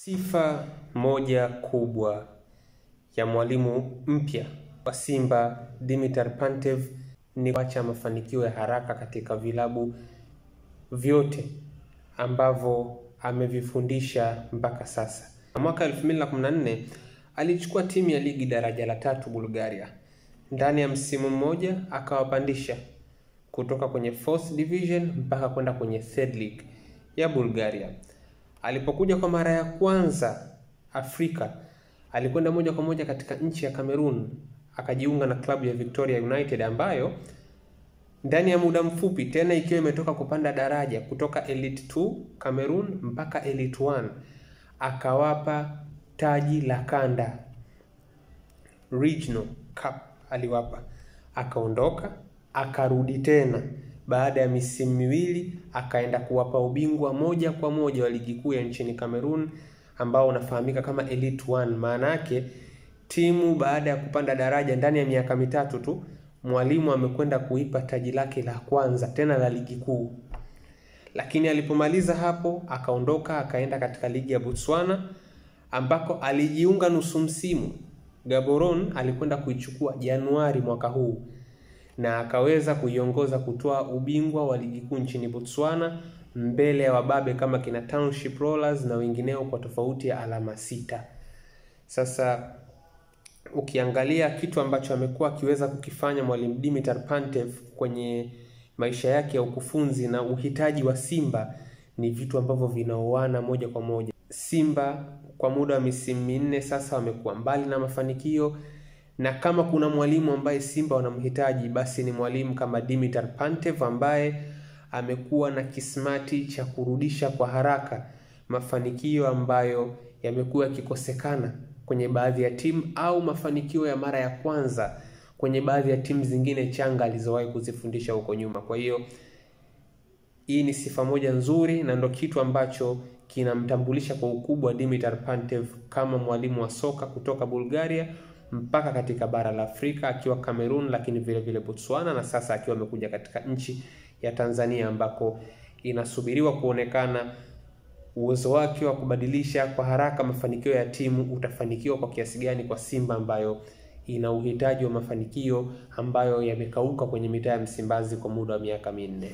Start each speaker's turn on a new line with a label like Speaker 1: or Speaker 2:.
Speaker 1: Sifa moja kubwa ya mwalimu mpya wa Simba Dimitar Pantev ni kuacha mafanikio ya haraka katika vilabu vyote ambavyo amevifundisha mpaka sasa. Mwaka 2014 alichukua timu ya ligi daraja la 3 Bulgaria. Ndani ya msimu mmoja akawapandisha kutoka kwenye 4th division mpaka kwenda kwenye 3rd league ya Bulgaria. Alipokuja kwa mara ya kwanza Afrika, alikwenda moja kwa moja katika nchi ya Cameroon, akajiunga na klabu ya Victoria United ambayo ndani ya muda mfupi, tena ikiwa imetoka kupanda daraja kutoka Elite 2 Cameroon mpaka Elite 1, akawapa taji la kanda, Regional Cup aliwapa. Akaondoka, akarudi tena baada ya misimu miwili, akaenda kuwapa ubingwa moja kwa moja wa ligi kuu ya nchini Cameroon ambao unafahamika kama Elite 1. Maana yake timu baada ya kupanda daraja ndani ya miaka mitatu tu, mwalimu amekwenda kuipa taji lake la kwanza tena la ligi kuu. Lakini alipomaliza hapo akaondoka, akaenda katika ligi ya Botswana ambako alijiunga nusu msimu. Gaborone alikwenda kuichukua Januari mwaka huu na akaweza kuiongoza kutoa ubingwa wa ligi kuu nchini Botswana mbele ya wababe kama kina Township Rollers na wengineo kwa tofauti ya alama 6. Sasa ukiangalia kitu ambacho amekuwa akiweza kukifanya mwalimu Dimitar Pantev kwenye maisha yake ya ukufunzi na uhitaji wa Simba, ni vitu ambavyo vinaoana moja kwa moja. Simba kwa muda wa misimu 4 sasa wamekuwa mbali na mafanikio, na kama kuna mwalimu ambaye Simba wanamhitaji, basi ni mwalimu kama Dimitar Pantev ambaye amekuwa na kismati cha kurudisha kwa haraka mafanikio ambayo yamekuwa yakikosekana kwenye baadhi ya timu, au mafanikio ya mara ya kwanza kwenye baadhi ya timu zingine changa alizowahi kuzifundisha huko nyuma. Kwa hiyo hii ni sifa moja nzuri na ndo kitu ambacho kinamtambulisha kwa ukubwa Dimitar Pantev kama mwalimu wa soka kutoka Bulgaria mpaka katika bara la Afrika, akiwa Cameroon lakini vile vile Botswana, na sasa akiwa amekuja katika nchi ya Tanzania ambako inasubiriwa kuonekana uwezo wake wa kubadilisha kwa haraka mafanikio ya timu utafanikiwa kwa kiasi gani kwa Simba ambayo ina uhitaji wa mafanikio ambayo yamekauka kwenye mitaa ya Msimbazi kwa muda wa miaka 4.